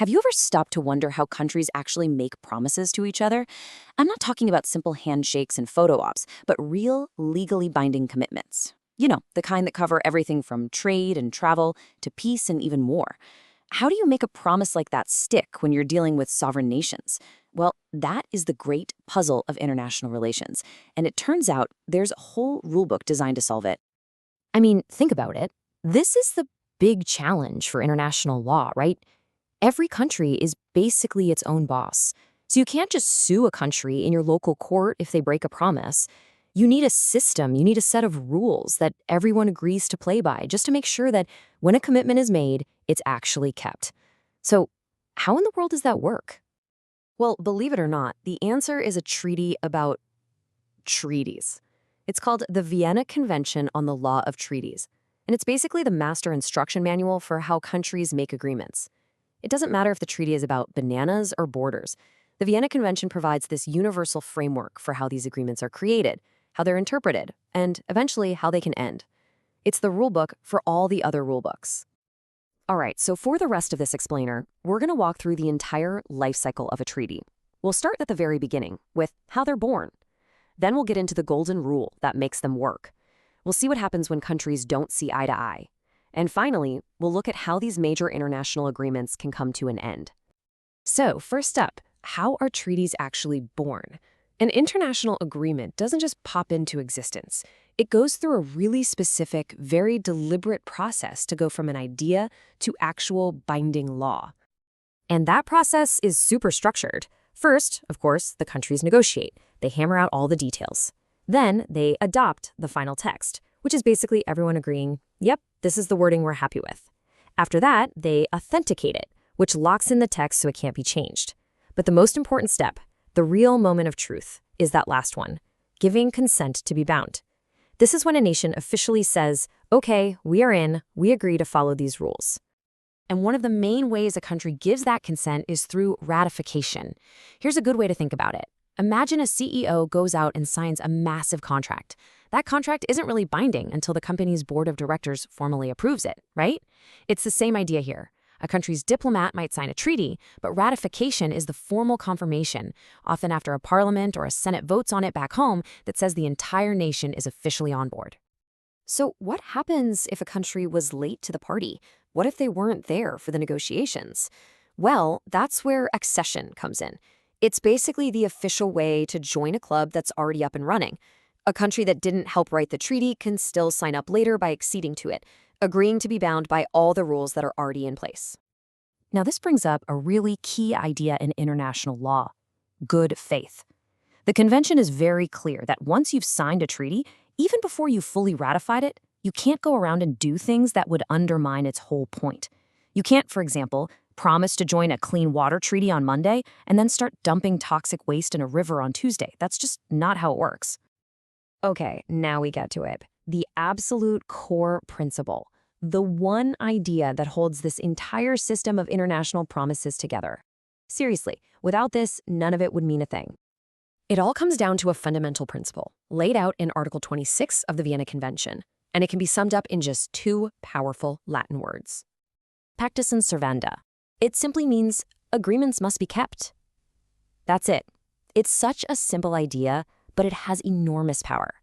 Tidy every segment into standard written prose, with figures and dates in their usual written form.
Have you ever stopped to wonder how countries actually make promises to each other? I'm not talking about simple handshakes and photo ops, but real, legally binding commitments. You know, the kind that cover everything from trade and travel to peace and even more. How do you make a promise like that stick when you're dealing with sovereign nations? Well, that is the great puzzle of international relations, and it turns out there's a whole rulebook designed to solve it. I mean, think about it. This is the big challenge for international law, right? Every country is basically its own boss. So you can't just sue a country in your local court if they break a promise. You need a system, you need a set of rules that everyone agrees to play by just to make sure that when a commitment is made, it's actually kept. So how in the world does that work? Well, believe it or not, the answer is a treaty about treaties. It's called the Vienna Convention on the Law of Treaties, and it's basically the master instruction manual for how countries make agreements. It doesn't matter if the treaty is about bananas or borders. The Vienna Convention provides this universal framework for how these agreements are created, how they're interpreted, and eventually how they can end. It's the rulebook for all the other rulebooks. All right, so for the rest of this explainer, we're going to walk through the entire life cycle of a treaty. We'll start at the very beginning with how they're born. Then we'll get into the golden rule that makes them work. We'll see what happens when countries don't see eye to eye. And finally, we'll look at how these major international agreements can come to an end. So, first up, how are treaties actually born? An international agreement doesn't just pop into existence. It goes through a really specific, very deliberate process to go from an idea to actual binding law. And that process is super structured. First, of course, the countries negotiate. They hammer out all the details. Then they adopt the final text, which is basically everyone agreeing, yep, this is the wording we're happy with. After that, they authenticate it, which locks in the text so it can't be changed. But the most important step, the real moment of truth, is that last one, giving consent to be bound. This is when a nation officially says, okay, we are in, we agree to follow these rules. And one of the main ways a country gives that consent is through ratification. Here's a good way to think about it. Imagine a CEO goes out and signs a massive contract. That contract isn't really binding until the company's board of directors formally approves it, right? It's the same idea here. A country's diplomat might sign a treaty, but ratification is the formal confirmation, often after a parliament or a senate votes on it back home, that says the entire nation is officially on board. So what happens if a country was late to the party? What if they weren't there for the negotiations? Well, that's where accession comes in. It's basically the official way to join a club that's already up and running. A country that didn't help write the treaty can still sign up later by acceding to it, agreeing to be bound by all the rules that are already in place. Now, this brings up a really key idea in international law: good faith. The convention is very clear that once you've signed a treaty, even before you fully ratified it, you can't go around and do things that would undermine its whole point. You can't, for example, promise to join a clean water treaty on Monday and then start dumping toxic waste in a river on Tuesday. That's just not how it works. Okay, now we get to it. The absolute core principle. The one idea that holds this entire system of international promises together. Seriously, without this, none of it would mean a thing. It all comes down to a fundamental principle, laid out in Article 26 of the Vienna Convention, and it can be summed up in just two powerful Latin words. Pacta sunt servanda. It simply means agreements must be kept. That's it. It's such a simple idea, but it has enormous power.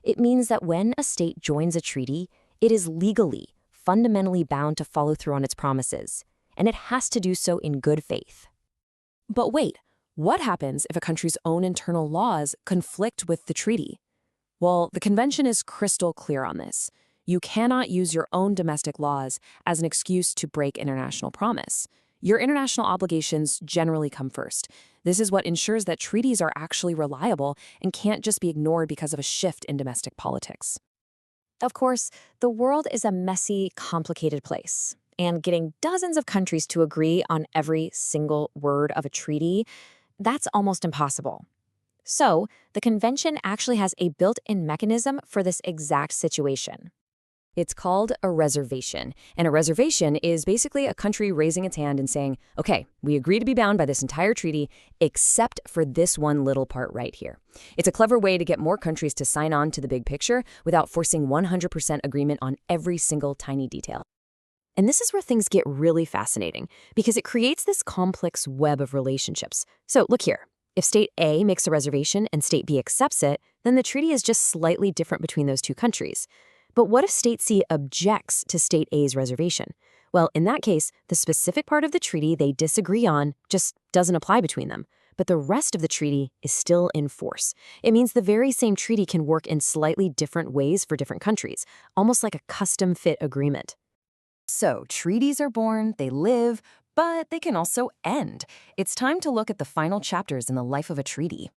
It means that when a state joins a treaty, it is legally, fundamentally bound to follow through on its promises, and it has to do so in good faith. But wait, what happens if a country's own internal laws conflict with the treaty? Well, the convention is crystal clear on this. You cannot use your own domestic laws as an excuse to break international promise. Your international obligations generally come first. This is what ensures that treaties are actually reliable and can't just be ignored because of a shift in domestic politics. Of course, the world is a messy, complicated place, and getting dozens of countries to agree on every single word of a treaty, that's almost impossible. So, the convention actually has a built-in mechanism for this exact situation. It's called a reservation, and a reservation is basically a country raising its hand and saying, okay, we agree to be bound by this entire treaty, except for this one little part right here. It's a clever way to get more countries to sign on to the big picture without forcing 100% agreement on every single tiny detail. And this is where things get really fascinating, because it creates this complex web of relationships. So look here. If state A makes a reservation and state B accepts it, then the treaty is just slightly different between those two countries. But what if state C objects to state A's reservation? Well, in that case, the specific part of the treaty they disagree on just doesn't apply between them. But the rest of the treaty is still in force. It means the very same treaty can work in slightly different ways for different countries, almost like a custom-fit agreement. So, treaties are born, they live, but they can also end. It's time to look at the final chapters in the life of a treaty.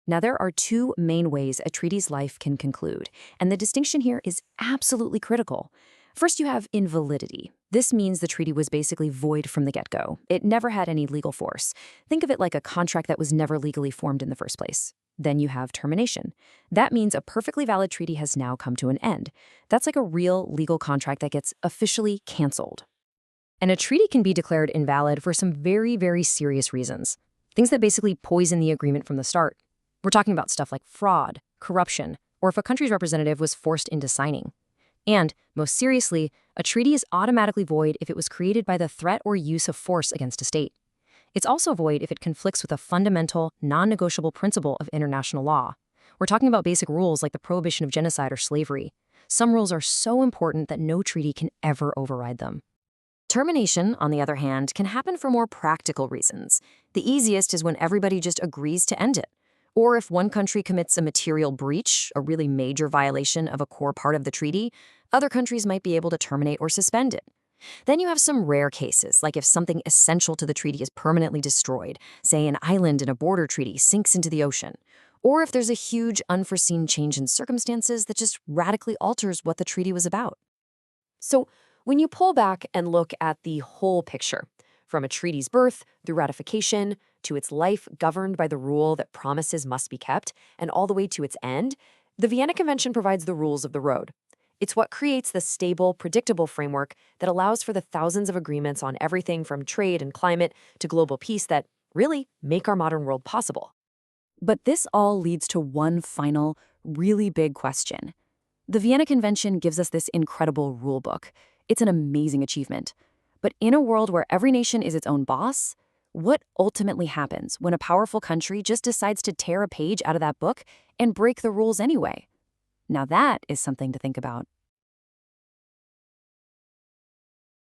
Now, there are two main ways a treaty's life can conclude, and the distinction here is absolutely critical. First, you have invalidity. This means the treaty was basically void from the get-go. It never had any legal force. Think of it like a contract that was never legally formed in the first place. Then you have termination. That means a perfectly valid treaty has now come to an end. That's like a real legal contract that gets officially canceled. And a treaty can be declared invalid for some very, very serious reasons. Things that basically poison the agreement from the start. We're talking about stuff like fraud, corruption, or if a country's representative was forced into signing. And, most seriously, a treaty is automatically void if it was created by the threat or use of force against a state. It's also void if it conflicts with a fundamental, non-negotiable principle of international law. We're talking about basic rules like the prohibition of genocide or slavery. Some rules are so important that no treaty can ever override them. Termination, on the other hand, can happen for more practical reasons. The easiest is when everybody just agrees to end it. Or if one country commits a material breach, a really major violation of a core part of the treaty, other countries might be able to terminate or suspend it. Then you have some rare cases, like if something essential to the treaty is permanently destroyed, say an island in a border treaty sinks into the ocean, or if there's a huge unforeseen change in circumstances that just radically alters what the treaty was about. So when you pull back and look at the whole picture, from a treaty's birth through ratification to its life governed by the rule that promises must be kept, and all the way to its end, the Vienna Convention provides the rules of the road. It's what creates the stable, predictable framework that allows for the thousands of agreements on everything from trade and climate to global peace that really make our modern world possible. But this all leads to one final, really big question. The Vienna Convention gives us this incredible rulebook. It's an amazing achievement. But in a world where every nation is its own boss, what ultimately happens when a powerful country just decides to tear a page out of that book and break the rules anyway? Now that is something to think about.